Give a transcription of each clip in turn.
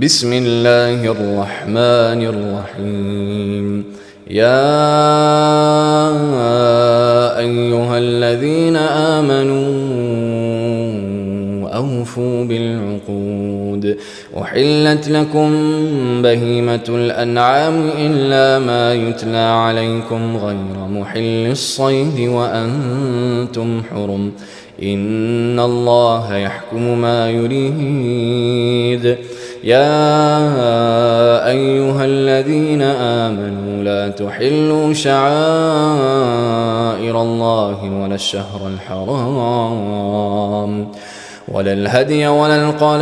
بسم الله الرحمن الرحيم. يا أيها الذين آمنوا أوفوا بالعقود. أحلت لكم بهيمة الأنعام إلا ما يتلى عليكم غير محل الصيد وأنتم حرم. إن الله يحكم ما يريد. يا أيها الذين آمنوا لا تحلوا شعائر الله ولا الشهر الحرام ولا الهدي ولا القلائد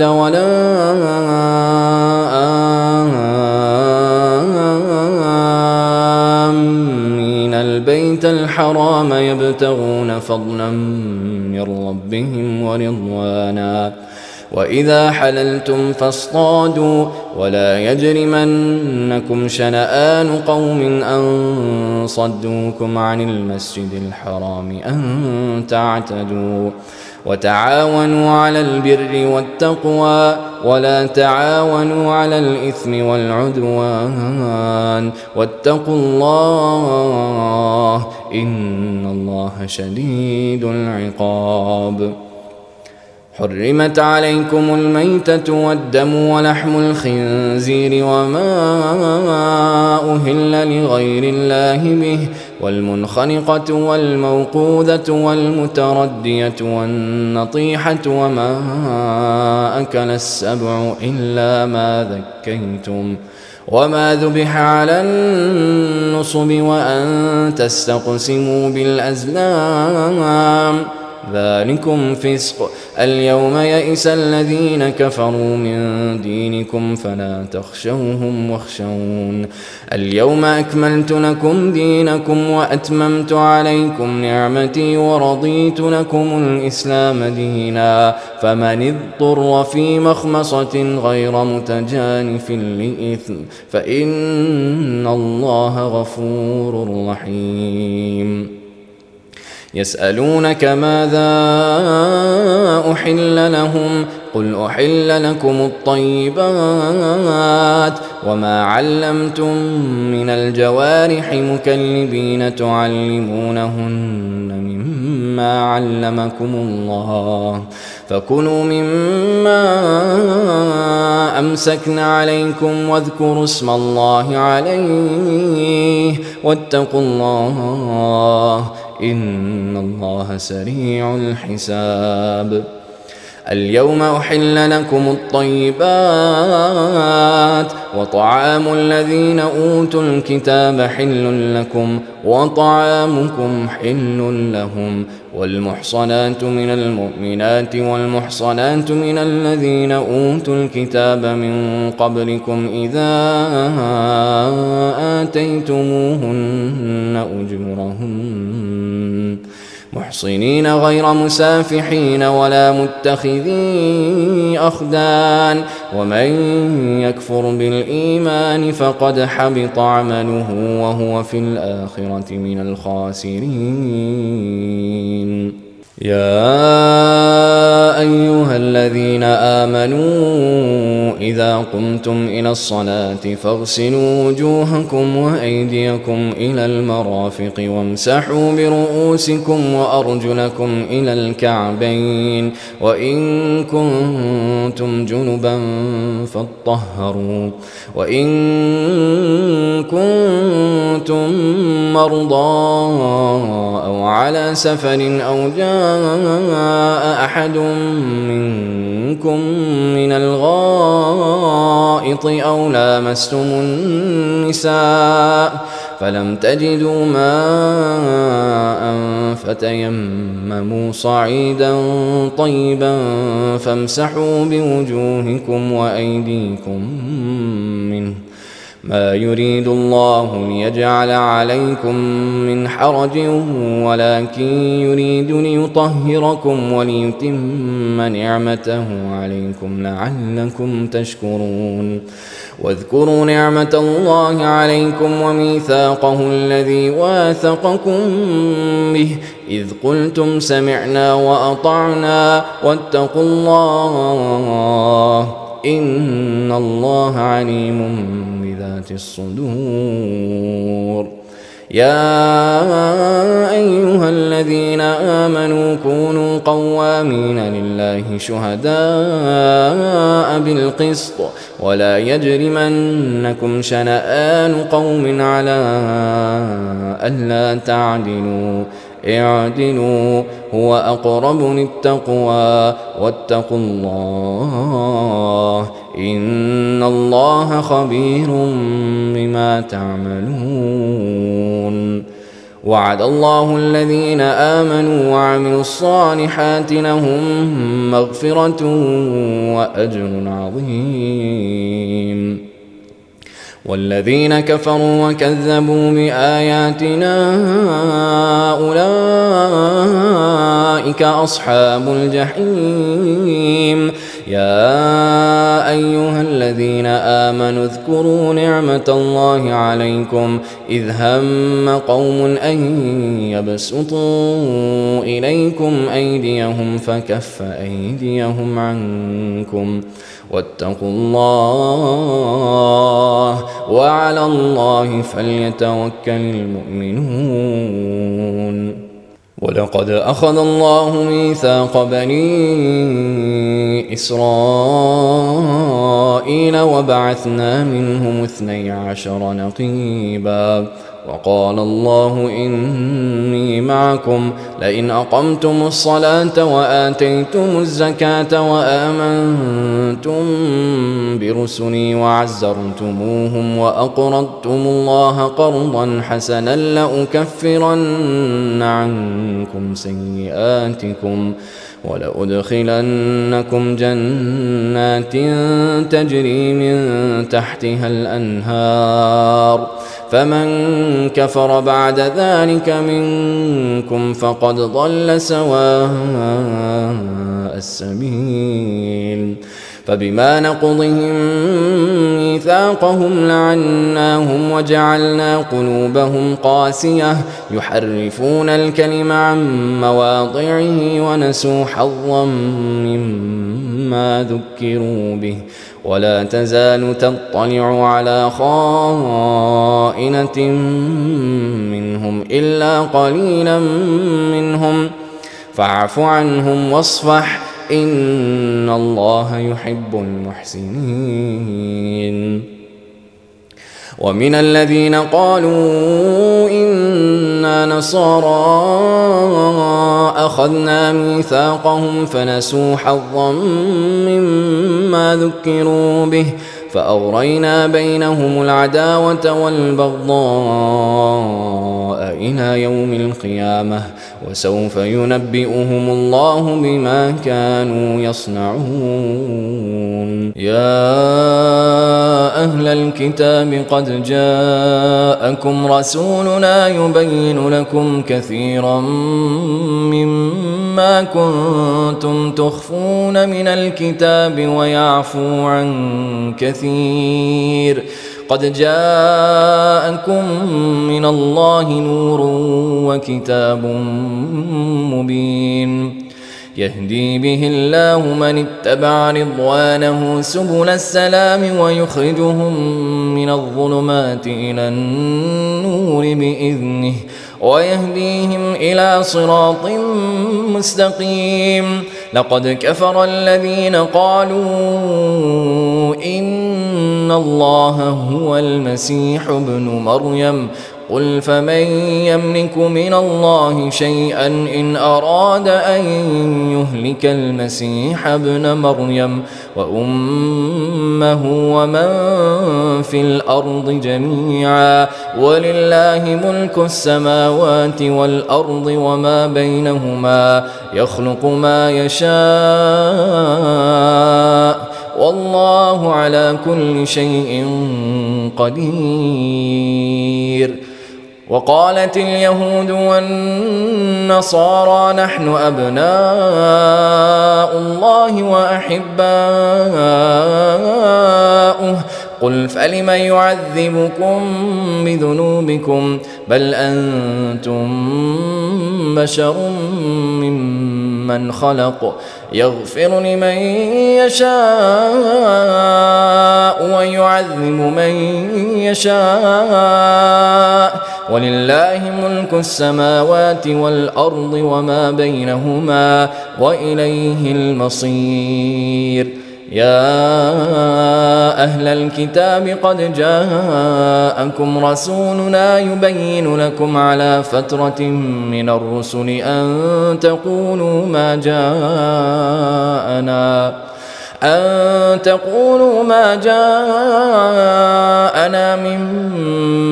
ولا آمين البيت الحرام يبتغون فضلا من ربهم ورضوانا. وإذا حللتم فاصطادوا ولا يجرمنكم شنآن قوم أن صدوكم عن المسجد الحرام أن تعتدوا. وتعاونوا على البر والتقوى ولا تعاونوا على الإثم والعدوان واتقوا الله إن الله شديد العقاب. حرمت عليكم الميتة والدم ولحم الخنزير وما أهل لغير الله به والمنخنقة والموقوذة والمتردية والنطيحة وما أكل السبع إلا ما ذكيتم وما ذبح على النصب وأن تستقسموا بالأزلام ذلكم فسق. اليوم يئس الذين كفروا من دينكم فلا تخشوهم واخشون. اليوم أكملت لكم دينكم وأتممت عليكم نعمتي ورضيت لكم الإسلام دينا. فمن اضطر في مخمصة غير متجانف لإثم فإن الله غفور رحيم. يسألونك ماذا أحل لهم قل أحل لكم الطيبات وما علمتم من الجوارح مكلبين تعلمونهن مما علمكم الله فكلوا مما أمسكن عليكم واذكروا اسم الله عليه واتقوا الله إن الله سريع الحساب. اليوم أحل لكم الطيبات وطعام الذين أوتوا الكتاب حل لكم وطعامكم حل لهم. والمحصنات من المؤمنات والمحصنات من الذين أوتوا الكتاب من قبلكم إذا آتيتموهن أجورهن محصنين غير مسافحين ولا متخذي أخدان. ومن يكفر بالإيمان فقد حبط عمله وهو في الآخرة من الخاسرين. يا أيها الذين آمنوا إذا قمتم إلى الصلاة فاغسلوا وجوهكم وأيديكم إلى المرافق وامسحوا برؤوسكم وأرجلكم إلى الكعبين وإن كنتم جنبا فاطهروا وإن كنتم مرضى أو على سفر أو جاء أحد منكم من الغائط أو لامستم النساء فلم تجدوا ماء فتيمموا صعيدا طيبا فامسحوا بوجوهكم وأيديكم منه ما يريد الله ليجعل عليكم من حرج ولكن يريد ليطهركم وليتم نعمته عليكم لعلكم تشكرون. واذكروا نعمة الله عليكم وميثاقه الذي واثقكم به إذ قلتم سمعنا وأطعنا واتقوا الله إن الله عليم بذات الصدور. يا أيها الذين آمنوا كونوا قوامين لله شهداء بالقسط ولا يجرمنكم شنآن قوم على ألا تعدلوا اعدلوا هو أقرب للتقوى واتقوا الله إن الله خبير بما تعملون. وعد الله الذين آمنوا وعملوا الصالحات لهم مغفرة وأجر عظيم. والذين كفروا وكذبوا بآياتنا أولئك أصحاب الجحيم. يا أيها الذين آمنوا اذكروا نعمة الله عليكم إذ هم قوم أن يبسطوا إليكم أيديهم فكف أيديهم عنكم واتقوا الله وعلى الله فليتوكل المؤمنون. ولقد أخذ الله ميثاق بني إسرائيل وبعثنا منهم 12 نقيبا وقال الله إني معكم لئن أقمتم الصلاة وآتيتم الزكاة وآمنتم برسلي وعزرتموهم وأقرضتم الله قرضا حسنا لأكفرن عنكم سيئاتكم ولأدخلنكم جنات تجري من تحتها الأنهار فمن كفر بعد ذلك منكم فقد ضل سواء السبيل. فبما نقضهم ميثاقهم لعناهم وجعلنا قلوبهم قاسية يحرفون الكلم عن مواضعه ونسوا حظا مما ذكروا به ولا تزال تطلع على خائنة منهم إلا قليلا منهم فاعف عنهم واصفح إن الله يحب المحسنين. ومن الذين قالوا إنا نصارى أخذنا ميثاقهم فنسوا حظا مما ذكروا به فأغرينا بينهم العداوة والبغضاء إلى يوم القيامة وسوف ينبئهم الله بما كانوا يصنعون. يا أهل الكتاب قد جاءكم رسولنا يبين لكم كثيرا مما كنتم تخفون من الكتاب ويعفو عن كثير قد جاءكم من الله نور وكتاب مبين يهدي به الله من اتبع رضوانه سبل السلام ويخرجهم من الظلمات إلى النور بإذنه ويهديهم إلى صراط مستقيم. لقد كفر الذين قالوا إن الله هو المسيح ابن مريم قل فمن يملك من الله شيئا إن أراد أن يهلك المسيح ابن مريم وأمه ومن في الأرض جميعا ولله ملك السماوات والأرض وما بينهما يخلق ما يشاء والله على كل شيء قدير. وقالت اليهود والنصارى نحن أبناء الله وأحباؤه قل فلم يعذبكم بذنوبكم بل أنتم بشر ممن خلق يغفر لمن يشاء ويعذب من يشاء ولله ملك السماوات والأرض وما بينهما وإليه المصير. يا أهل الكتاب قد جاءكم رسولنا يبين لكم على فترة من الرسل أن تقولوا ما جاءنا من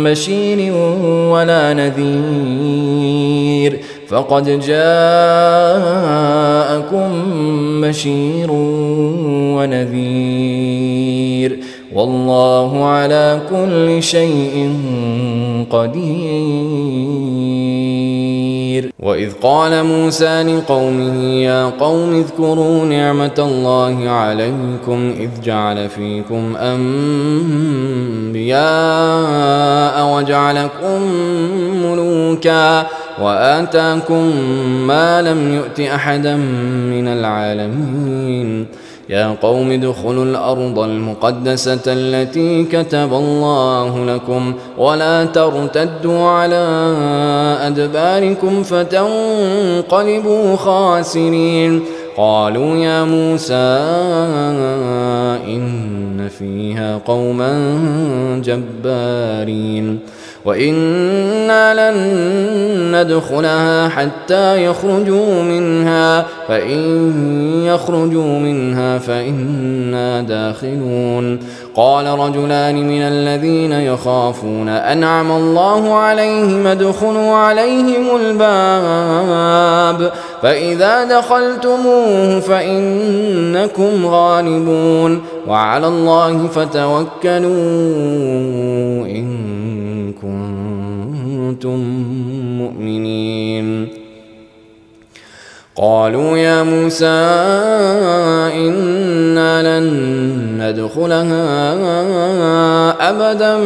بشير ولا نذير فقد جاءكم بشير ونذير والله على كل شيء قدير. وإذ قال موسى لقومه يا قوم اذكروا نعمة الله عليكم إذ جعل فيكم أنبياء وجعلكم ملوكا وآتاكم ما لم يؤت أحدا من العالمين. يا قوم ادخلوا الأرض المقدسة التي كتب الله لكم ولا ترتدوا على أدباركم فتنقلبوا خاسرين. قالوا يا موسى إن فيها قوما جبارين وإنا لن ندخلها حتى يخرجوا منها فإن يخرجوا منها فإنا داخلون. قال رجلان من الذين يخافون أنعم الله عليهم ادخلوا عليهم الباب فإذا دخلتموه فإنكم غالبون وعلى الله فتوكلوا إن كنتم مؤمنين. قالوا يا موسى إنا لن ندخلها أبدا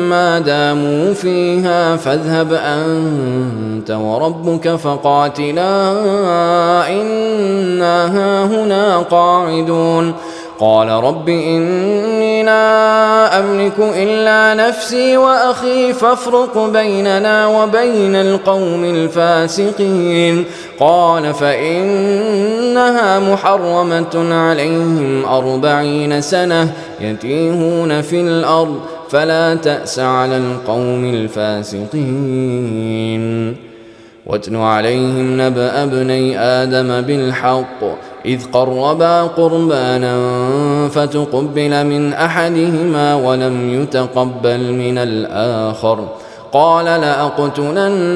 ما داموا فيها فاذهب أنت وربك فقاتلا إنا هاهنا قاعدون. قال رب إني لا أملك إلا نفسي وأخي فافرق بيننا وبين القوم الفاسقين. قال فإنها محرمة عليهم 40 سنة يتيهون في الأرض فلا تأس على القوم الفاسقين. واتل عليهم نبأ ابني آدم بالحق إذ قربا قربانا فتقبل من أحدهما ولم يتقبل من الآخر قال لأقتلنك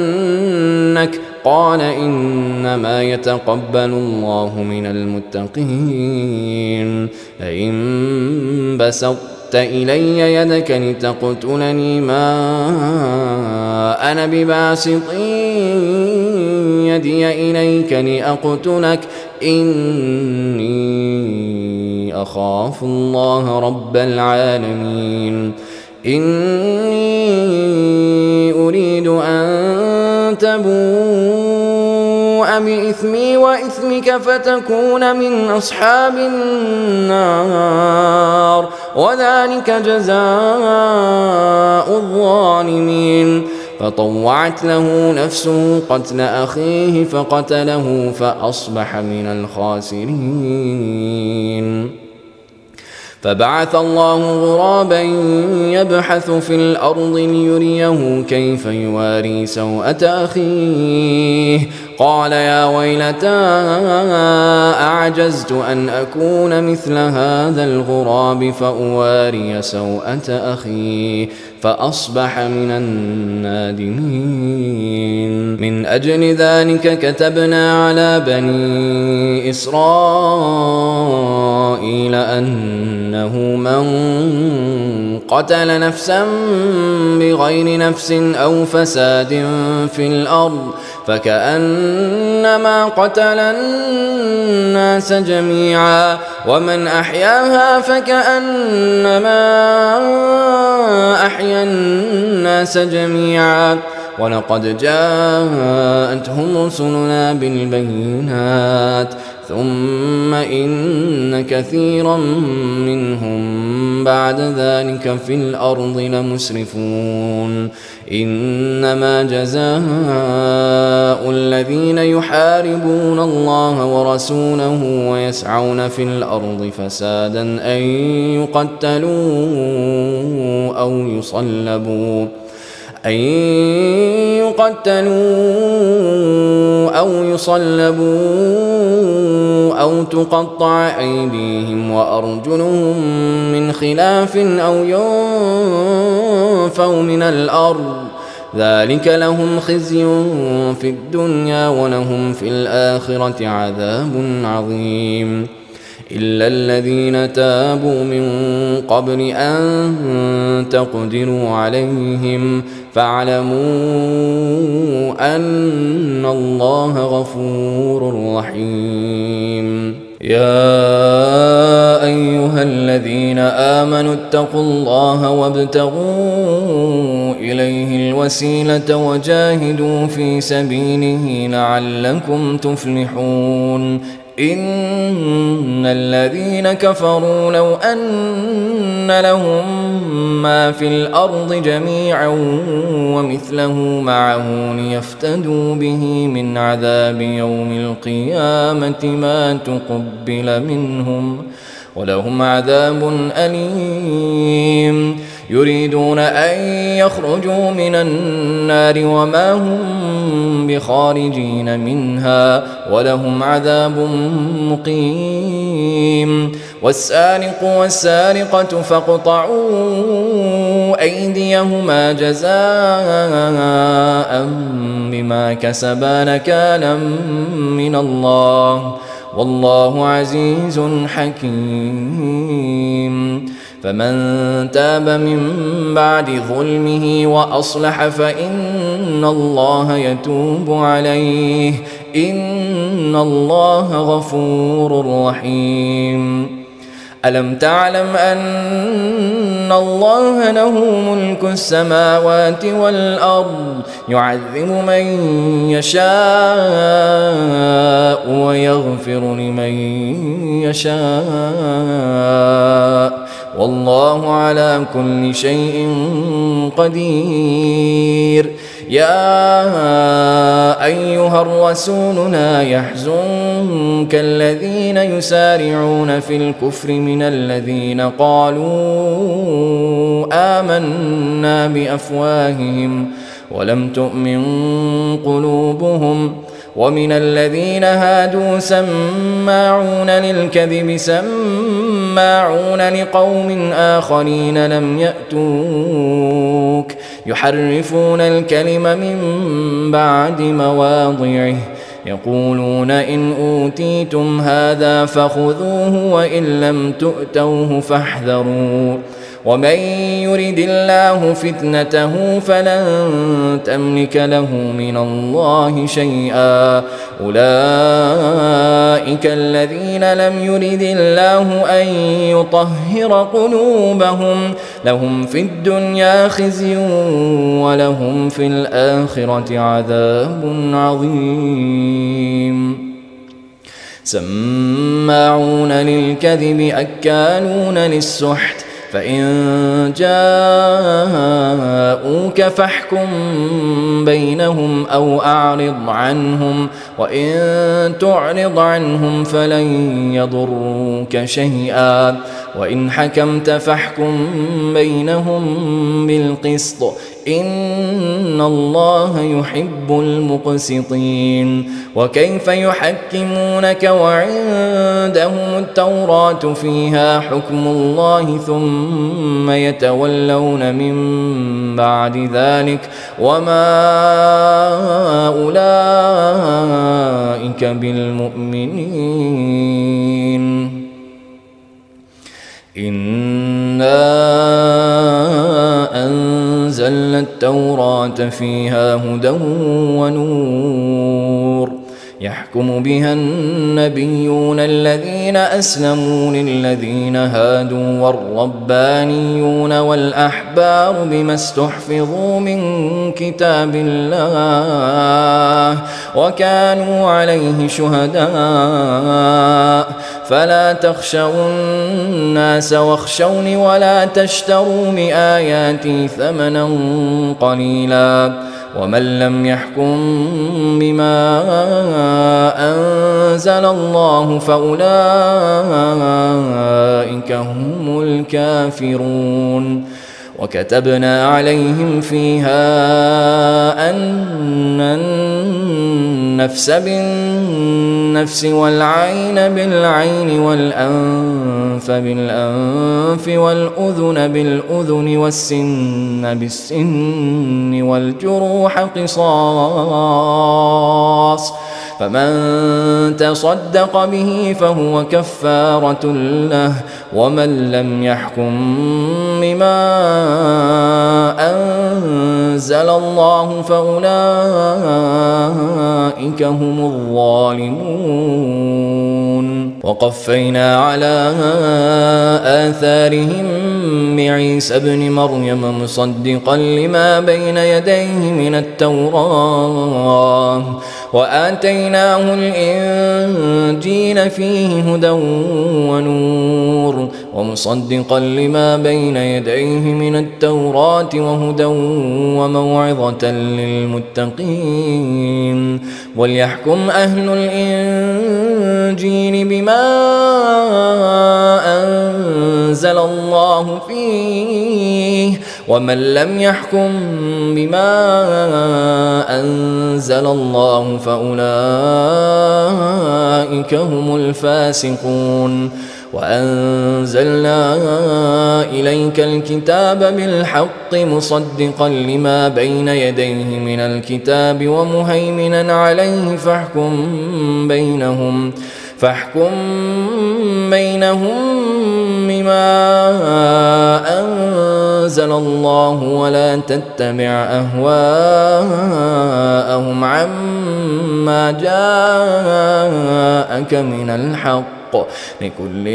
قال إنما يتقبل الله من المتقين. لئن بسطت إلي يدك لتقتلني ما أنا بباسط يدي إليك لأقتلك إني أخاف الله رب العالمين. إني أريد أن تبوء بإثمي وإثمك فتكون من أصحاب النار وذلك جزاء الظالمين. فطوعت له نفسه قتل أخيه فقتله فأصبح من الخاسرين. فبعث الله غرابا يبحث في الأرض ليريه كيف يواري سوءة أخيه قال يا ويلتى أعجزت أن أكون مثل هذا الغراب فأواري سوءة أخي فأصبح من النادمين. من أجل ذلك كتبنا على بني إسرائيل أنه من قتل نفسا بغير نفس أو فساد في الأرض فكأنما قتل الناس جميعا ومن أحياها فكأنما أحيا الناس جميعا ولقد جاءتهم رسلنا بالبينات ثم إن كثيرا منهم بعد ذلك في الأرض لمسرفون إنما جزاء الذين يحاربون الله ورسوله ويسعون في الأرض فسادا أن يقتلوا أو يصلبوا أو تقطع أيديهم وأرجلهم من خلاف أو ينفوا من الأرض ذلك لهم خزي في الدنيا ولهم في الآخرة عذاب عظيم إلا الذين تابوا من قبل أن تقدروا عليهم فاعلموا أن الله غفور رحيم يا أيها الذين آمنوا اتقوا الله وابتغوا إليه الوسيلة وجاهدوا في سبيله لعلكم تفلحون إن الذين كفروا لو أن لهم ما في الأرض جميعا ومثله معه ليفتدوا به من عذاب يوم القيامة ما تقبل منهم ولهم عذاب أليم يريدون أن يخرجوا من النار وما هم بخارجين منها ولهم عذاب مقيم والسارق والسارقة فاقطعوا أيديهما جزاء بما كسبا نكالا من الله والله عزيز حكيم فمن تاب من بعد ظلمه وأصلح فإن الله يتوب عليه إن الله غفور رحيم ألم تعلم أن الله له ملك السماوات والأرض يعذب من يشاء ويغفر لمن يشاء والله على كل شيء قدير يا أيها الرسول لا يحزنك الذين يسارعون في الكفر من الذين قالوا آمنا بأفواههم ولم تؤمن قلوبهم ومن الذين هادوا سماعون للكذب سماعون لقوم آخرين لم يأتوك يحرفون الكلم من بعد مواضعه يقولون إن أوتيتم هذا فخذوه وإن لم تؤتوه فاحذروا ومن يرد الله فتنته فلن تملك له من الله شيئا أولئك الذين لم يرد الله أن يطهر قلوبهم لهم في الدنيا خزي ولهم في الآخرة عذاب عظيم سماعون للكذب أكالون للسحت فإن جاءوك فاحكم بينهم أو أعرض عنهم وإن تعرض عنهم فلن يضروك شيئا وإن حكمت فاحكم بينهم بالقسط إن الله يحب المقسطين وكيف يحكمونك وعندهم التوراة فيها حكم الله ثم يتولون من بعد ذلك وما أولئك بالمؤمنين إنا التوراة فيها هدى ونور يحكم بها النبيون الذين أسلموا للذين هادوا والربانيون والأحبار بما استحفظوا من كتاب الله وكانوا عليه شهداء فلا تخشوا الناس واخشوني ولا تشتروا بآياتي ثمنا قليلا ومن لم يحكم بما أنزل الله فأولئك هم الكافرون وكتبنا عليهم فيها أن النفس بالنفس والعين بالعين والأنف بالأنف والأذن بالأذن والسن بالسن والجروح قصاص فمن تصدق به فهو كفارة له ومن لم يحكم بما أنزل الله فأولئك هم الظالمون وقفينا على آثارهم بعيسى ابن مريم مصدقا لما بين يديه من التوراة وآتيناه الإنجيل فيه هدى ونور ومصدقا لما بين يديه من التوراة وهدى وموعظة للمتقين وليحكم أهل الإنجيل بما أنزل الله فيه ومن لم يحكم بما أنزل الله فأولئك هم الفاسقون وأنزلنا إليك الكتاب بالحق مصدقا لما بين يديه من الكتاب ومهيمنا عليه فاحكم بينهم بما أنزل الله ولا تتبع أهواءهم عما جاءك من الحق لكل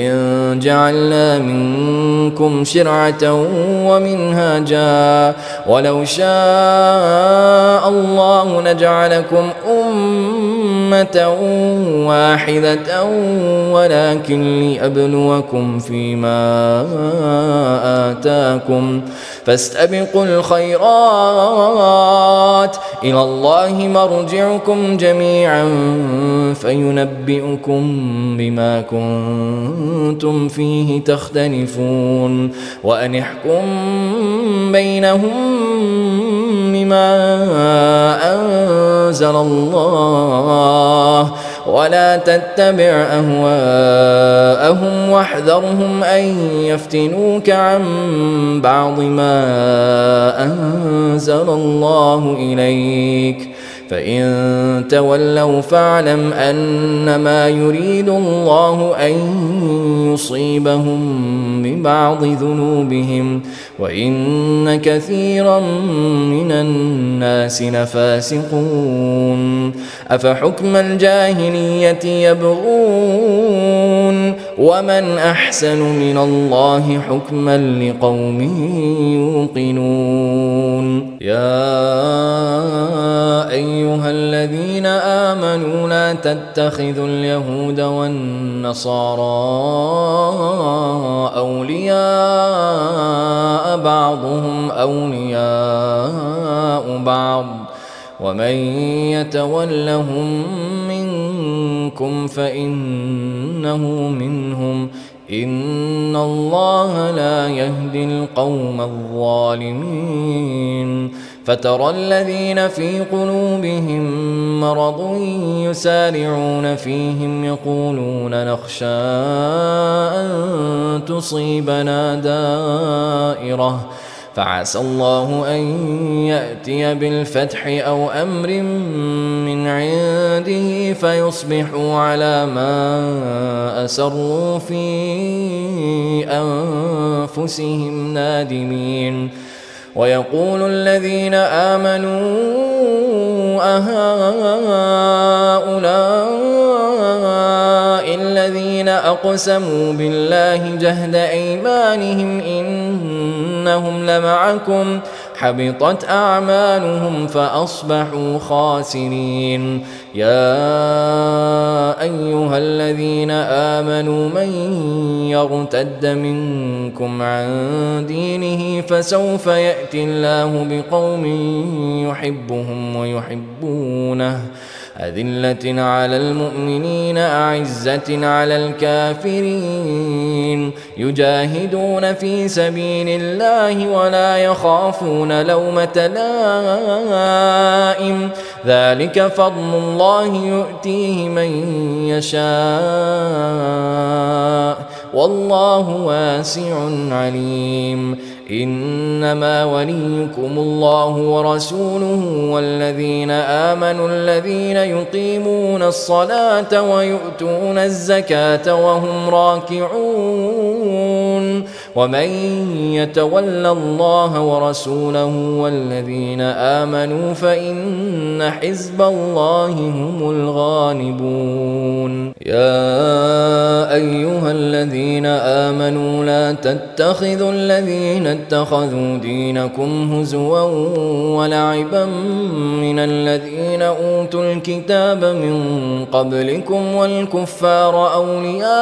جعلنا منكم شرعة ومنهاجا ولو شاء الله لجعلكم أمة واحدة ولكن ليبلوكم فيما آتاكم فاستبقوا الخيرات إلى الله مرجعكم جميعا فينبئكم بما كنتم فيه تختلفون وأن احكم بينهم بما أنزل الله ولا تتبع أهواءهم واحذرهم أن يفتنوك عن بعض ما أنزل الله إليك فإن تولوا فاعلم أنما يريد الله أن يصيبهم ببعض ذنوبهم وإن كثيرا من الناس لفاسقون أفحكم الجاهلية يبغون ومن أحسن من الله حكما لقوم يوقنون يا أيها الذين آمنوا لا تتخذوا اليهود والنصارى أولياء بعضهم أولياء بعض ومن يتولهم منكم فإنه منهم إن الله لا يهدي القوم الظالمين فترى الذين في قلوبهم مرض يسارعون فيهم يقولون نخشى أن تصيبنا دائرة فعسى الله أن يأتي بالفتح أو أمر من عنده فيصبحوا على ما أسروا في أنفسهم نادمين ويقول الذين آمنوا أهؤلاء الذين أقسموا بالله جهد أيمانهم إنهم لمعكم حبطت أعمالهم فأصبحوا خاسرين. يا أيها الذين آمنوا من يرتد منكم عن دينه فسوف يأتي الله بقوم يحبهم ويحبونه أذلة على المؤمنين أعزة على الكافرين يجاهدون في سبيل الله ولا يخافون لومة لائم ذلك فضل الله يؤتيه من يشاء والله واسع عليم. إنما وليكم الله ورسوله والذين آمنوا الذين يقيمون الصلاة ويؤتون الزكاة وهم راكعون ومن يتول الله ورسوله والذين آمنوا فإن حزب الله هم الغالبون. يا أيها الذين آمنوا لا تتخذوا الذين اتخذوا دينكم هزوا ولعبا من الذين أوتوا الكتاب من قبلكم والكفار أولياء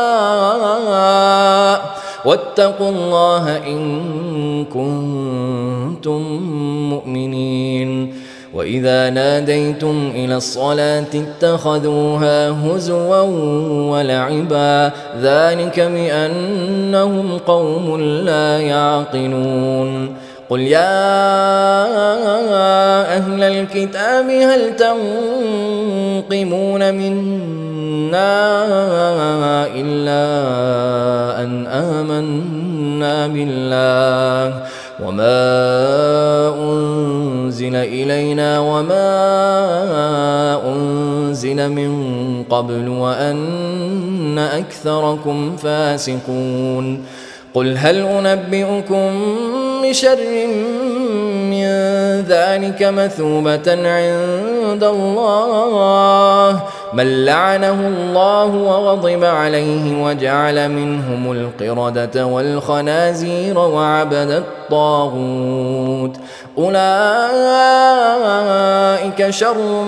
واتقوا الله إن كنتم مؤمنين. وإذا ناديتم إلى الصلاة اتخذوها هزوا ولعبا ذلك بأنهم قوم لا يعقلون. قل يا أهل الكتاب هل تنقمون منا إلا أن آمنا بالله وما أنزل إلينا وما أنزل من قبل وأن أكثركم فاسقون. قل هل أنبئكم بشر من ذلك مثوبة عند الله من لعنه الله وغضب عليه وجعل منهم القردة والخنازير وعبد الطاغوت أولئك شر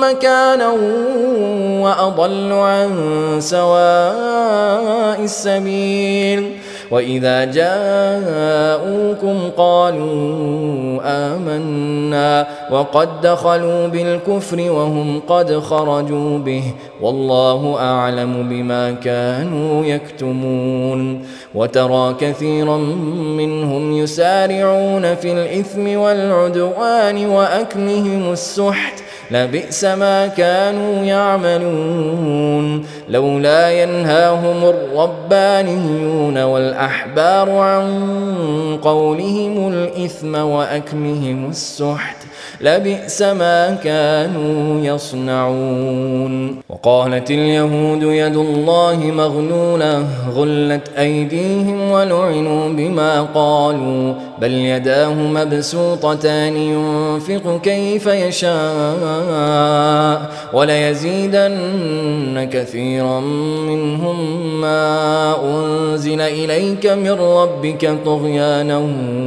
مكانا وأضل عن سواء السبيل. وإذا جاءوكم قالوا آمنا وقد دخلوا بالكفر وهم قد خرجوا به والله أعلم بما كانوا يكتمون. وترى كثيرا منهم يسارعون في الإثم والعدوان وأكلهم السحت لبئس ما كانوا يعملون. لولا ينهاهم الربانيون والأحبار عن قولهم الإثم وأكلهم السحت لبئس ما كانوا يصنعون. وقالت اليهود يد الله مغلولة غلت أيديهم ولعنوا بما قالوا بل يداه مبسوطتان ينفق كيف يشاء وليزيدن كثيرا منهم ما أنزل إليك من ربك طغيانا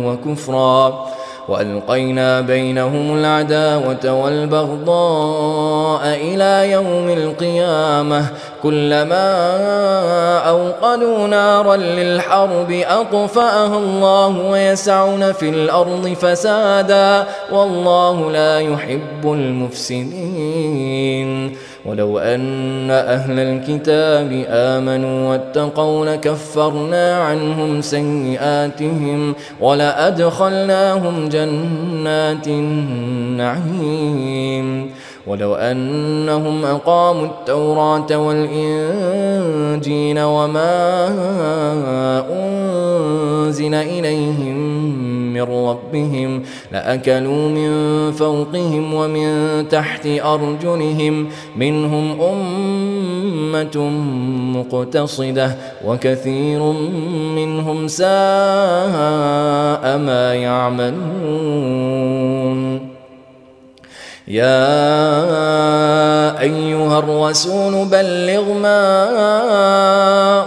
وكفرا وألقينا بينهم العداوة والبغضاء إلى يوم القيامة كلما أوقدوا نارا للحرب أطفأها الله ويسعون في الأرض فسادا والله لا يحب المفسدين. ولو أن أهل الكتاب آمنوا واتقوا لكفرنا عنهم سيئاتهم ولأدخلناهم جنات النعيم. ولو أنهم أقاموا التوراة والإنجيل وما أنزل إليهم من ربهم لأكلوا من فوقهم ومن تحت أرجلهم منهم أمة مقتصدة وكثير منهم ساء ما يعملون. يا أيها الرسول بلغ ما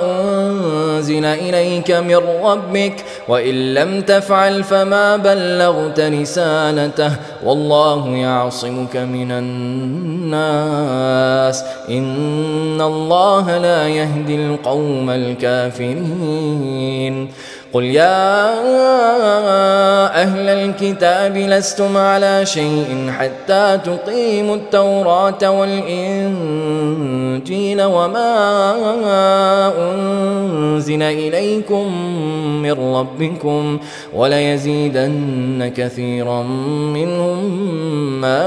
أنزل إليك من ربك وإن لم تفعل فما بلغت رسالته والله يعصمك من الناس إن الله لا يهدي القوم الكافرين. قل يا أهل الكتاب لستم على شيء حتى تقيموا التوراة والإنجيل وما أنزل إليكم من ربكم وليزيدن كثيرا منهم ما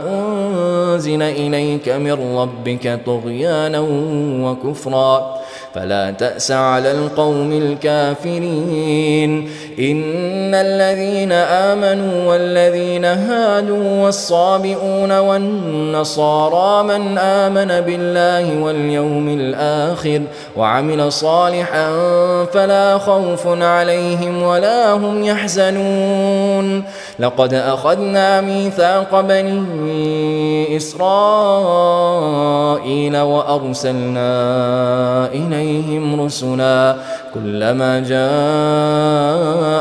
أنزل إليك من ربك طغيانا وكفرا فلا تأس على القوم الكافرين. إن الذين آمنوا والذين هادوا والصابئون والنصارى من آمن بالله واليوم الآخر وعمل صالحا فلا خوف عليهم ولا هم يحزنون. لقد أخذنا ميثاق بني إسرائيل وأرسلنا إليهم رسلا كلما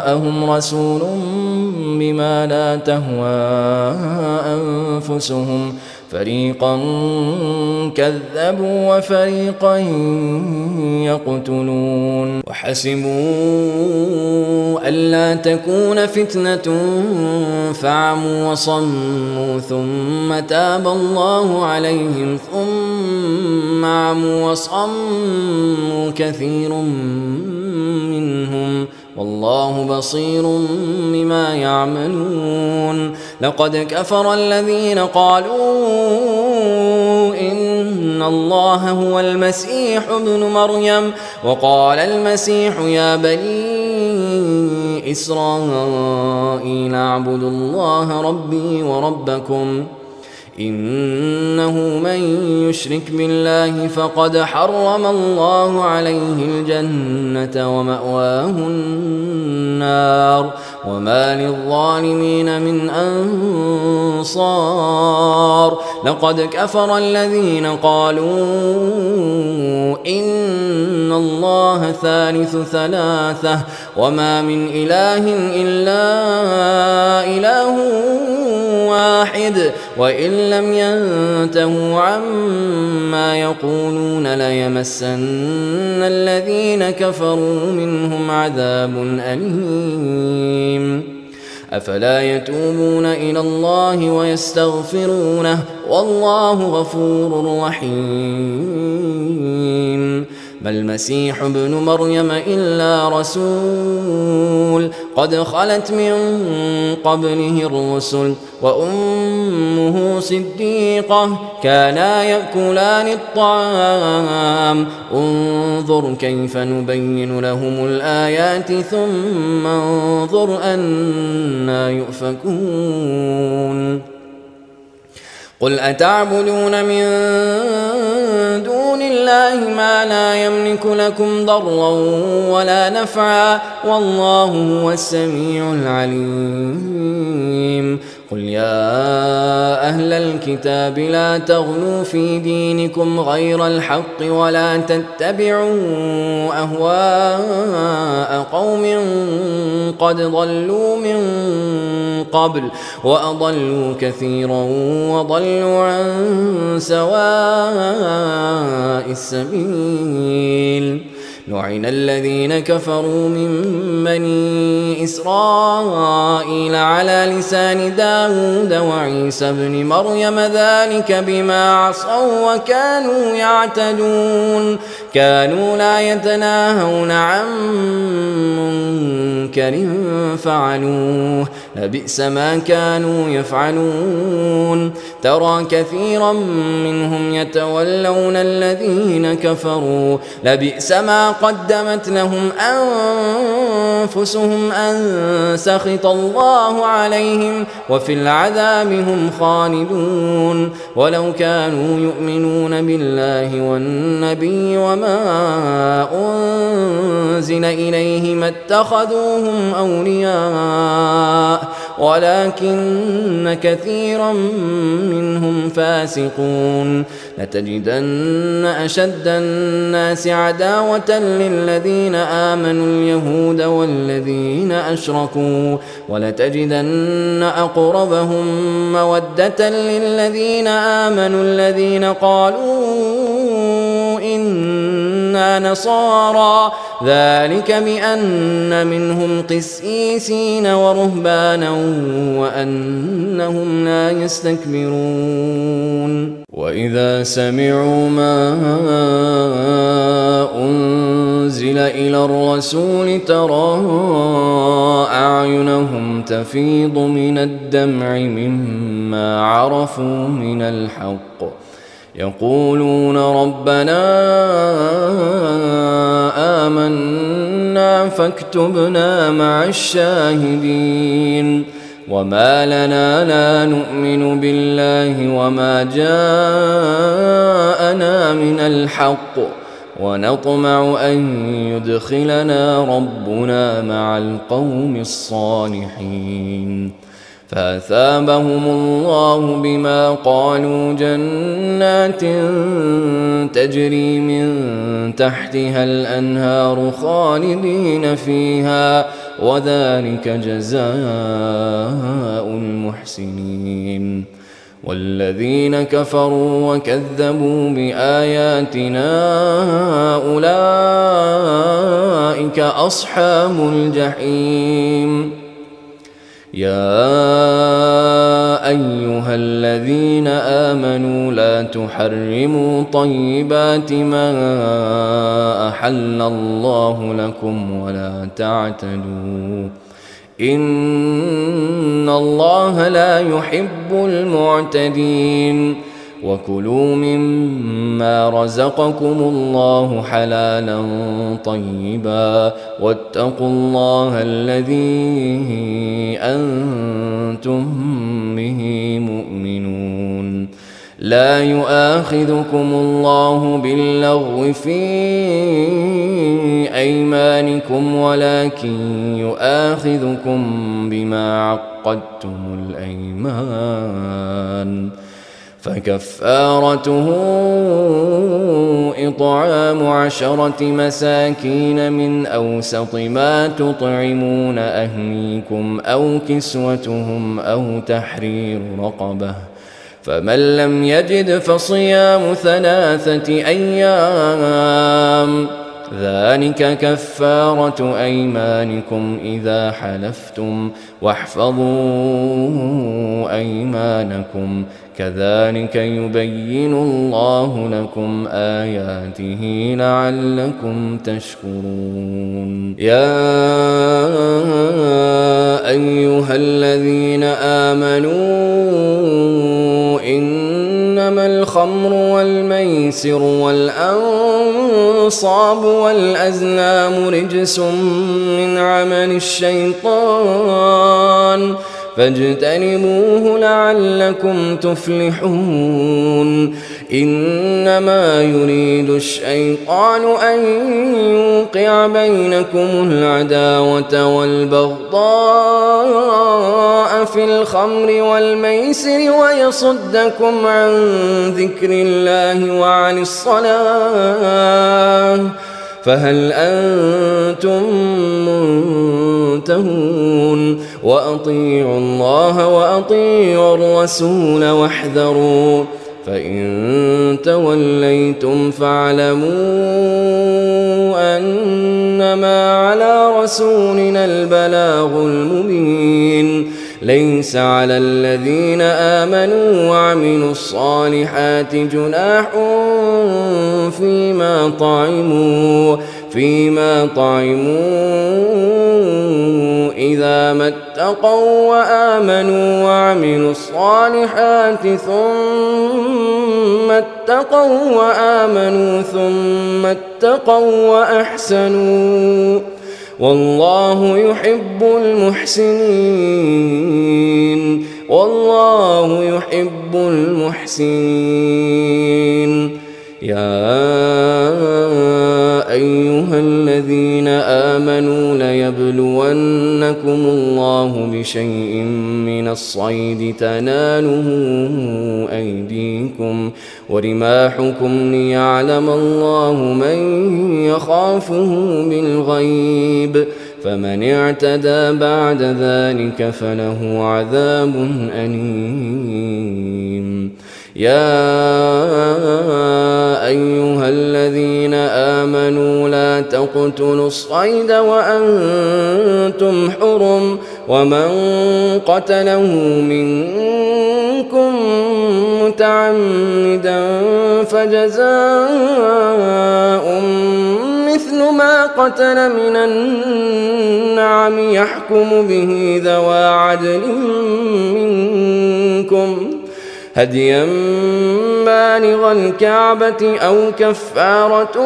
جاءهم رسول بما لا تهوى أنفسهم فريقا كذبوا وفريقا يقتلون. وحسبوا ألا تكون فتنة فعموا وصموا ثم تاب الله عليهم ثم عموا وصموا كثير منهم والله بصير بما يعملون. لقد كفر الذين قالوا إن الله هو المسيح ابن مريم وقال المسيح يا بني إسرائيل اعبدوا الله ربي وربكم إنه من يشرك بالله فقد حرم الله عليه الجنة ومأواه النار وما للظالمين من أنصار. لقد كفر الذين قالوا إن الله ثالث ثلاثة وما من إله إلا إله واحد وإن لم ينتهوا عما يقولون ليمسن الذين كفروا منهم عذاب أليم. أفلا يتوبون إلى الله ويستغفرونه والله غفور رحيم. ما المسيح ابن مريم إلا رسول قد خلت من قبله الرسل وأمه صديقة كانا يأكلان الطعام انظر كيف نبين لهم الآيات ثم انظر أنى يؤفكون. قل أتعبدون من دون الله ما لا يملك لكم ضرا ولا نفعا والله هو السميع العليم. قل يا أهل الكتاب لا تغلوا في دينكم غير الحق ولا تتبعوا أهواء قوم قد ضلوا من قبل وأضلوا كثيرا وضلوا عن سواء السبيل. لعن الذين كفروا من بني إسرائيل على لسان داود وعيسى بن مريم ذلك بما عصوا وكانوا يعتدون. كانوا لا يتناهون عن منكر فعلوه لبئس ما كانوا يفعلون ترى كثيرا منهم يتولون الذين كفروا لبئس ما قدمت لهم أنفسهم أن سخط الله عليهم وفي العذاب هم خالدون ولو كانوا يؤمنون بالله والنبي وما أنزل إليه ما اتخذوهم أولياء ولكن كثيرا منهم فاسقون لتجدن أشد الناس عداوة للذين آمنوا اليهود والذين أشركوا ولتجدن أقربهم مودة للذين آمنوا الذين قالوا إنا نصارى ذلك بأن منهم قسيسين ورهبانا وأنهم لا يستكبرون وإذا سمعوا ما أنزل إلى الرسول ترى أعينهم تفيض من الدمع مما عرفوا من الحق يقولون ربنا آمنا فاكتبنا مع الشاهدين وما لنا لا نؤمن بالله وما جاءنا من الحق ونطمع أن يدخلنا ربنا مع القوم الصالحين فأثابهم الله بما قالوا جنات تجري من تحتها الأنهار خالدين فيها وذلك جزاء المحسنين والذين كفروا وكذبوا بآياتنا أولئك أصحاب الجحيم يا أيها الذين آمنوا لا تحرموا طيبات ما أحل الله لكم ولا تعتدوا إن الله لا يحب المعتدين وكلوا مما رزقكم الله حلالا طيبا واتقوا الله الذي أنتم به مؤمنون لا يؤاخذكم الله باللغو في أيمانكم ولكن يؤاخذكم بما عقدتم الأيمان فكفارته إطعام 10 مساكين من أوسط ما تطعمون أهليكم أو كسوتهم أو تحرير رقبة فمن لم يجد فصيام 3 أيام ذلك كفارة أيمانكم إذا حلفتم واحفظوا أيمانكم كذلك يبين الله لكم آياته لعلكم تشكرون يا أيها الذين آمنوا إنما الخمر والميسر والأنصاب والأزلام رجس من عمل الشيطان فاجتنبوه لعلكم تفلحون إنما يريد الشيطان أن يوقع بينكم العداوة والبغضاء في الخمر والميسر ويصدكم عن ذكر الله وعن الصلاة فهل أنتم منتهون وأطيعوا الله وأطيعوا الرسول واحذروا فإن توليتم فاعلموا أنما على رسولنا البلاغ المبين ليس على الذين آمنوا وعملوا الصالحات جناح فيما طعموا فيما طعموا إذا ما اتقوا وآمنوا وعملوا الصالحات ثم اتقوا وآمنوا ثم اتقوا وأحسنوا والله يحب المحسنين والله يحب المحسنين. يا أيها الذين آمنوا ليبلونكم الله بشيء من الصيد تناله أيديكم ورماحكم ليعلم الله من يخافه بالغيب فمن اعتدى بعد ذلك فله عذاب أليم. يا أيها الذين آمنوا لا تقتلوا الصيد وأنتم حرم ومن قتله منكم متعمدا فجزاء مثل ما قتل من النعم يحكم به ذوى عدل منكم هديا بالغ الكعبة أو كفارة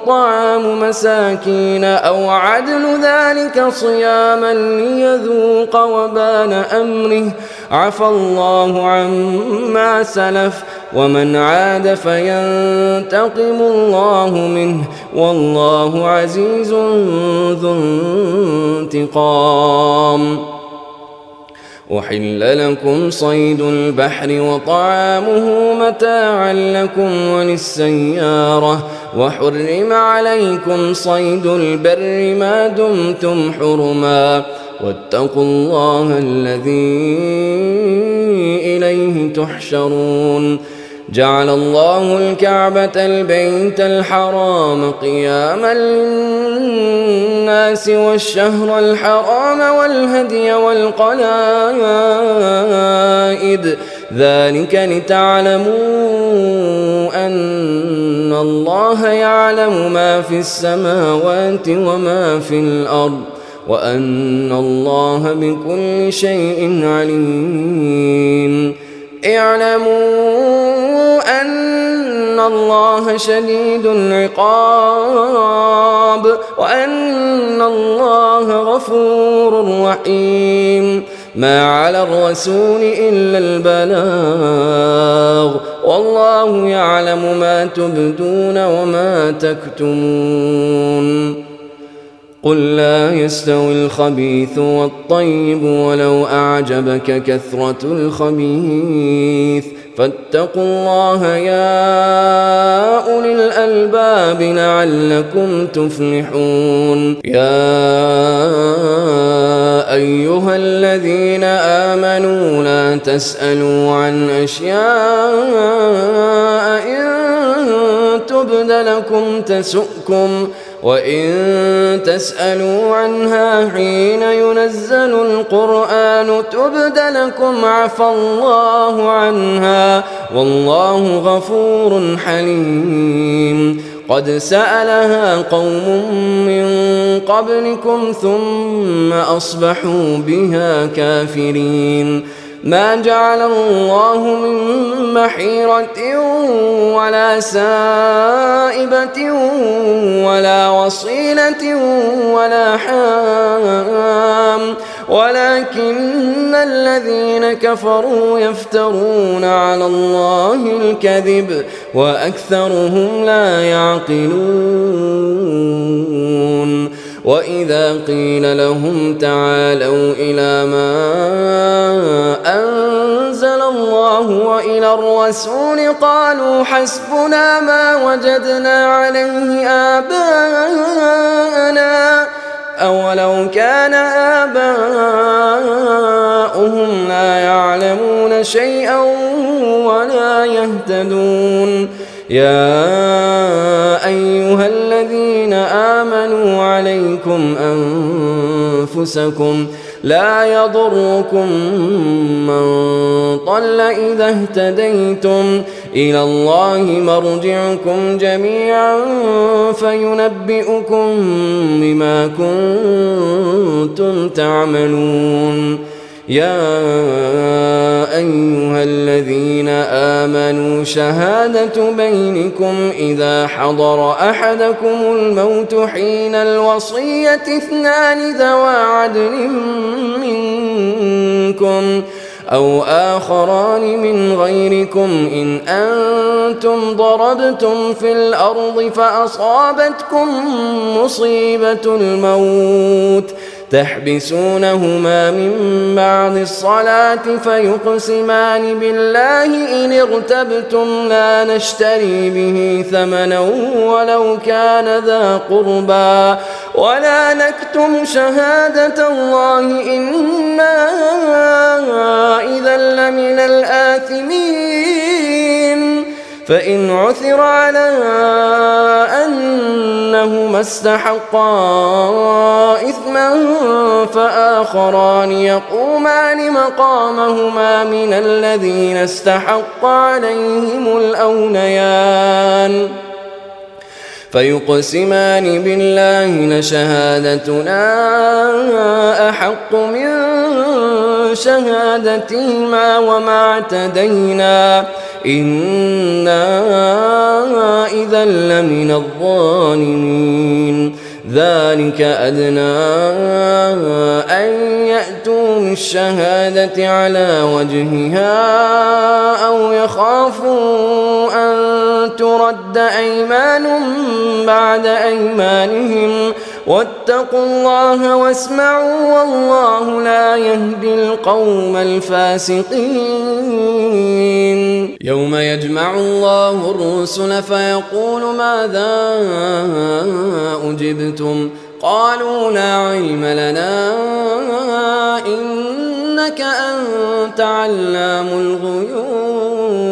طعام مساكين أو عدل ذلك صياما ليذوق وبال أمره عفى الله عما سلف ومن عاد فينتقم الله منه والله عزيز ذو انتقام. أحل لكم صيد البحر وطعامه متاعا لكم وللسيارة وحرم عليكم صيد البر ما دمتم حرما واتقوا الله الذي إليه تحشرون. جعل الله الكعبة البيت الحرام قياما للناس والشهر الحرام والهدي والقلائد ذلك لتعلموا أن الله يعلم ما في السماوات وما في الأرض وأن الله بكل شيء عليم. اعلموا أن الله شديد العقاب وأن الله غفور رحيم. ما على الرسول إلا البلاغ والله يعلم ما تبدون وما تكتمون. قل لا يستوي الخبيث والطيب ولو أعجبك كثرة الخبيث فاتقوا الله يا أولي الألباب لعلكم تفلحون. يا أيها الذين آمنوا لا تسألوا عن أشياء إن تبد لكم تسؤكم وإن تسألوا عنها حين ينزل القرآن تبد لكم عفى الله عنها والله غفور حليم. قد سألها قوم من قبلكم ثم أصبحوا بها كافرين. ما جعل الله من محيرة ولا سائبة ولا وصيلة ولا حام ولكن الذين كفروا يفترون على الله الكذب وأكثرهم لا يعقلون. وإذا قيل لهم تعالوا إلى ما أنزل الله وإلى الرسول قالوا حسبنا ما وجدنا عليه آباءنا أولو كان آباؤهم لا يعلمون شيئا ولا يهتدون. يا أيها الذين آمنوا عليكم أنفسكم لا يضركم من ضل إذا اهتديتم إلى الله مرجعكم جميعا فينبئكم بما كنتم تعملون يا أيها الذين آمنوا شهادة بينكم إذا حضر أحدكم الموت حين الوصية اثنان ذوى عدل منكم أو آخران من غيركم إن أنتم ضربتم في الأرض فأصابتكم مصيبة الموت تحبسونهما من بعد الصلاة فيقسمان بالله إن ارتبتم لا نشتري به ثمنا ولو كان ذا قربى ولا نكتم شهادة الله إنا إذا لمن الآثمين فإن عثر على أنهما استحقا إثما فآخران يقومان مقامهما من الذين استحق عليهم الأوليان فيقسمان بالله لشهادتنا أحق من شهادتهما وما اعتدينا إنا إذا لمن الظالمين ذلك أدنى أن يأتوا بالشهادة على وجهها أو يخافوا أن ترد أيمان بعد أيمانهم واتقوا الله واسمعوا والله لا يهدي القوم الفاسقين يوم يجمع الله الرسل فيقول ماذا أجبتم قالوا لا علم لنا إنك أنت علام الغيوب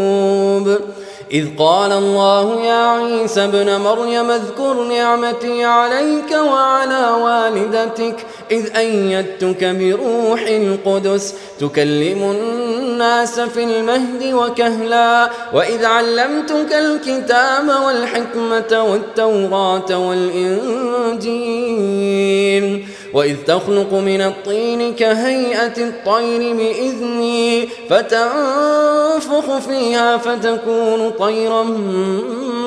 إذ قال الله يا عيسى ابن مريم اذكر نعمتي عليك وعلى والدتك إذ أيدتك بروح القدس تكلم الناس في المهد وكهلا وإذ علمتك الكتاب والحكمة والتوراة والإنجيل وإذ تخلق من الطين كهيئة الطير بإذني فتنفخ فيها فتكون طيرا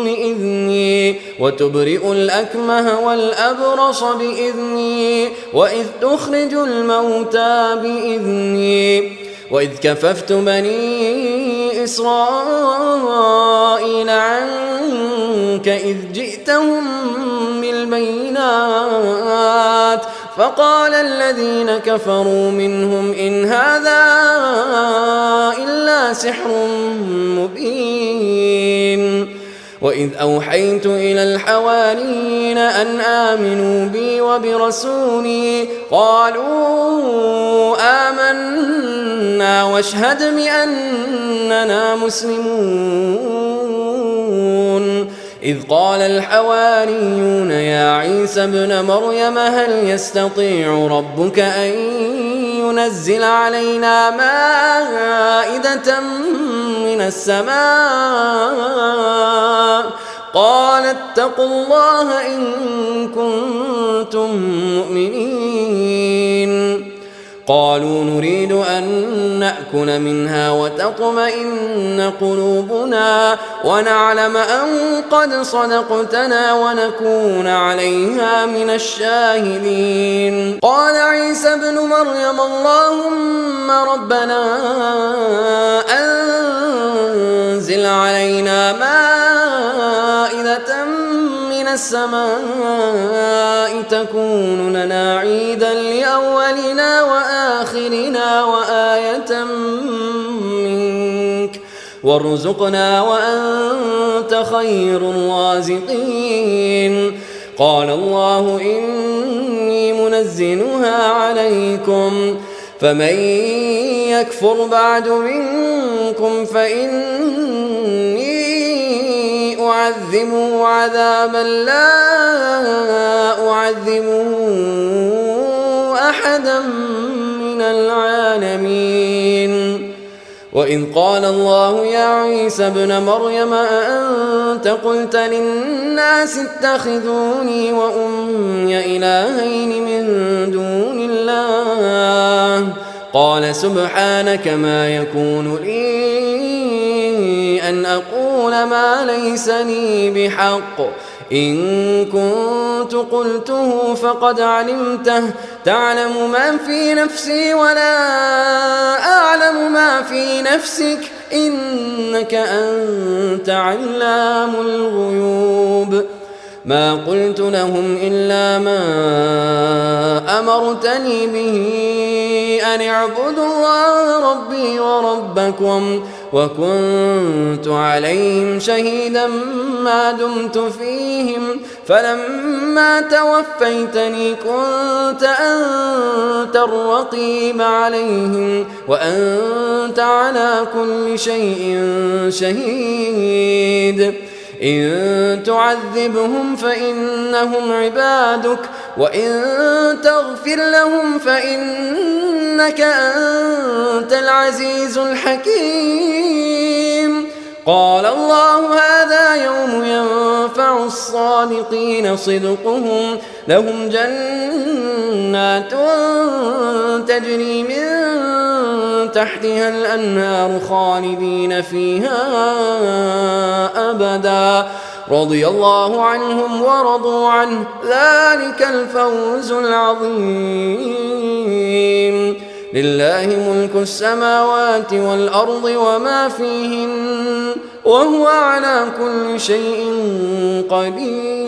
بإذني وتبرئ الأكمه والأبرص بإذني وإذ تخرج الموتى بإذني وإذ كففت بني إسرائيل عنك إذ جئتهم بالبينات فقال الذين كفروا منهم إن هذا إلا سحر مبين وإذ أوحيت إلى الحواريين أن آمنوا بي وبرسولي قالوا آمنا واشهد بأننا مسلمون إذ قال الحواريون يا عيسى ابن مريم هل يستطيع ربك أن ينزل علينا مائدة من السماء قال اتقوا الله إن كنتم مؤمنين قالوا نريد أن نأكل منها وتطمئن قلوبنا ونعلم أن قد صدقتنا ونكون عليها من الشاهدين قال عيسى ابن مريم اللهم ربنا أنزل علينا مائدة من السماء تكون لنا عيدا لأولنا وآخرنا وآية منك وارزقنا وأنت خير الرازقين قال الله إني منزلها عليكم فمن يكفر بعد منكم فإني أعذبه عذابا لا أعذبه أحدا العالمين. وإذ قال الله يا عيسى ابن مريم أأنت قلت للناس اتخذوني وأمي إلهين من دون الله قال سبحانك ما يكون لي أن أقول ما ليس لي بحق إن كنت قلته فقد علمته تعلم ما في نفسي ولا أعلم ما في نفسك إنك أنت علام الغيوب. ما قلت لهم إلا ما أمرتني به أن اعبدوا الله ربي وربكم وكنت عليهم شهيدا ما دمت فيهم فلما توفيتني كنت أنت الرقيب عليهم وأنت على كل شيء شهيد. إن تعذبهم فإنهم عبادك وإن تغفر لهم فإنك أنت العزيز الحكيم. قال الله هذا يوم ينفع الصادقين صدقهم لهم جنات تجري من تحتها الأنهار خالدين فيها أبدا رضي الله عنهم ورضوا عنه ذلك الفوز العظيم. لله ملك السماوات والأرض وما فيهن وهو على كل شيء قدير.